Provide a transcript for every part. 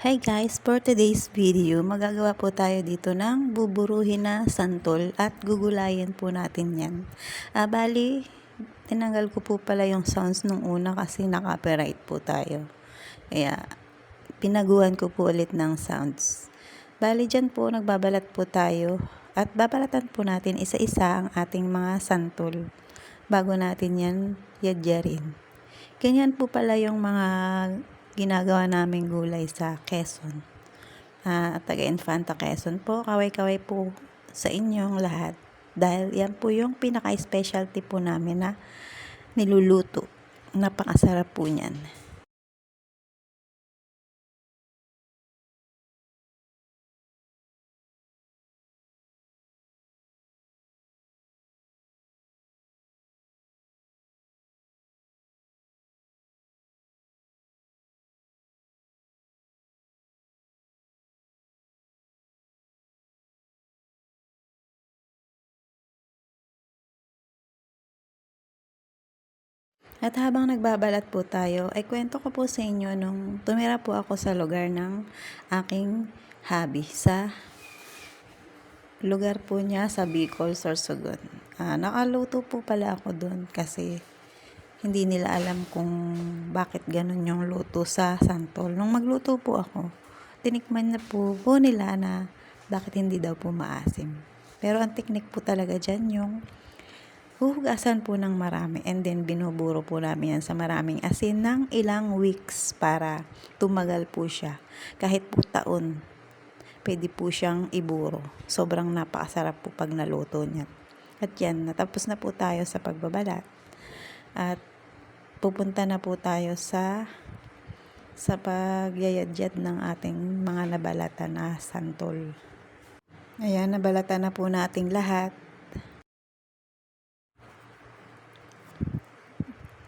Hi guys, for today's video, magagawa po tayo dito ng buburuhin na santol at gugulayin po natin yan. Bali, tinanggal ko po pala yung sounds nung una kasi na-copyright po tayo. Kaya, pinaguhan ko po ulit ng sounds. Bali, dyan po nagbabalat po tayo at babalatan po natin isa-isa ang ating mga santol bago natin yan yadyarin. Ganyan po pala yung mga ginagawa naming gulay sa Quezon. Taga Infanta Quezon po, kaway-kaway po sa inyong lahat. Dahil yan po yung pinaka-specialty po namin na niluluto. Napakasarap po niyan. At habang nagbabalat po tayo, ay kwento ko po sa inyo nung tumira po ako sa lugar ng aking hobby. Sa lugar po niya sa Bicol, Sorsogon. Nakaluto po pala ako doon kasi hindi nila alam kung bakit ganun yung luto sa santol. Nung magluto po ako, tinikman na po nila na bakit hindi daw po maasim. Pero ang teknik po talaga dyan yung huhugasan po ng marami and then binuburo po namin yan sa maraming asin ng ilang weeks para tumagal po siya. Kahit po taon, pwede po siyang iburo. Sobrang napakasarap po pag naluto niya. At yan, natapos na po tayo sa pagbabalat. At pupunta na po tayo sa pagyayadyad ng ating mga nabalatan na santol. Ayan, nabalatan na po nating lahat.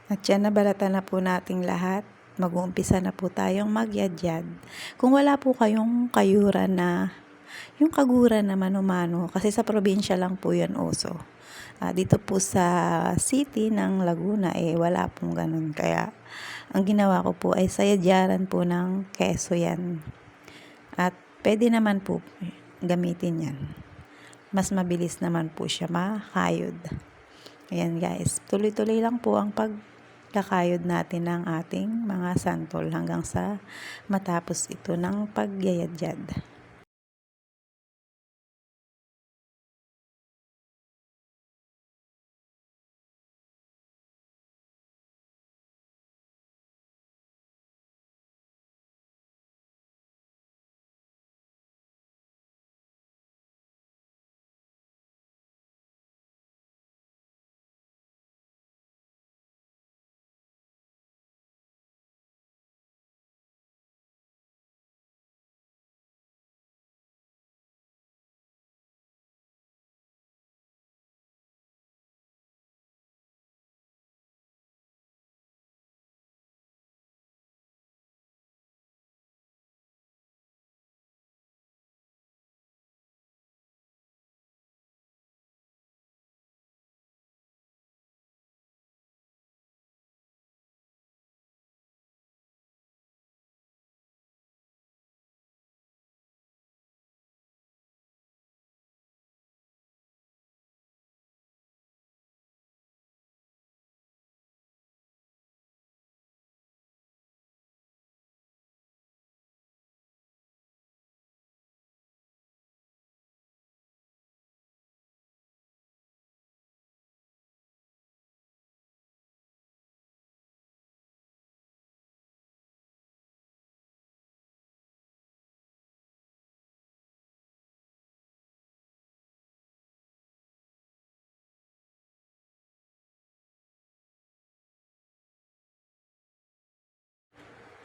At yan, nabalatan na po nating lahat. Mag-uumpisa na po tayong magyadyad. Kung wala po kayong kayuran na, yung kaguran na mano-mano, kasi sa probinsya lang po yan uso. Dito po sa city ng Laguna, wala pong ganun. Kaya, ang ginawa ko po ay sayadyaran po ng keso yan. At pwede naman po gamitin yan. Mas mabilis naman po siya makayod. Ayan guys, tuloy-tuloy lang po ang pagkakayod natin ng ating mga santol hanggang sa matapos ito ng pagyayadyad.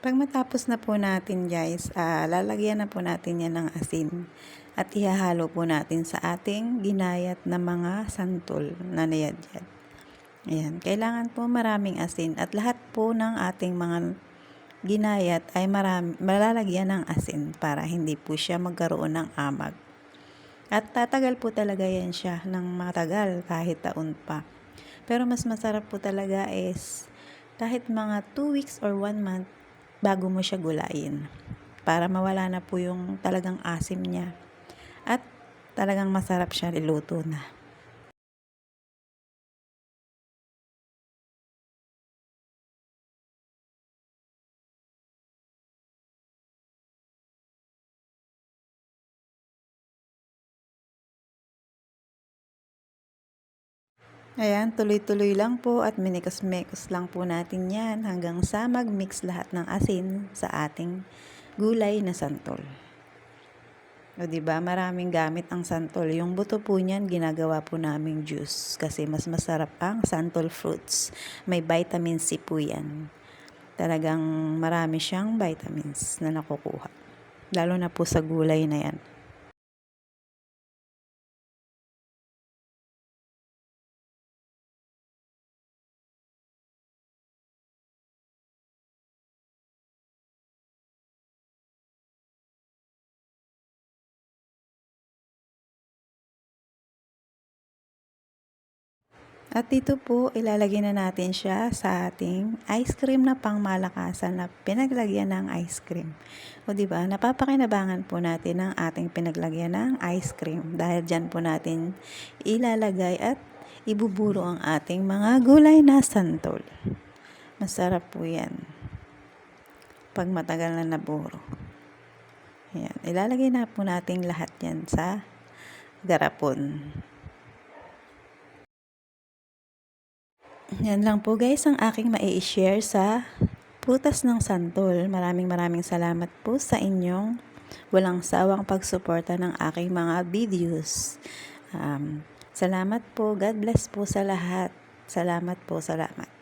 Pag matapos na po natin guys, lalagyan na po natin yan ng asin at ihahalo po natin sa ating ginayat na mga santol na nayadyad. Ayan, kailangan po maraming asin at lahat po ng ating mga ginayat ay malalagyan ng asin para hindi po siya magkaroon ng amag. At tatagal po talaga yan siya ng matagal kahit taon pa. Pero mas masarap po talaga is kahit mga 2 weeks or 1 month bago mo siya gulayin para mawala na po yung talagang asim niya. At talagang masarap siya niluto na. Ayan, tuloy-tuloy lang po at minikos-mekos lang po natin yan hanggang sa mag-mix lahat ng asin sa ating gulay na santol. O diba, maraming gamit ang santol. Yung buto po niyan, ginagawa po naming juice kasi mas masarap ang santol fruits. May vitamin C po yan. Talagang marami siyang vitamins na nakukuha. Lalo na po sa gulay na yan. At dito po, ilalagay na natin siya sa ating ice cream na pangmalakasan na pinaglagyan ng ice cream. O diba, napapakinabangan po natin ang ating pinaglagyan ng ice cream. Dahil dyan po natin ilalagay at ibuburo ang ating mga gulay na santol. Masarap po yan pag matagal na naburo. Ayan, ilalagay na po natin lahat yan sa garapon. Yan lang po guys ang aking mai-share sa prutas ng santol. Maraming salamat po sa inyong walang sawang pagsuporta ng aking mga videos. Salamat po. God bless po sa lahat. Salamat po. Salamat.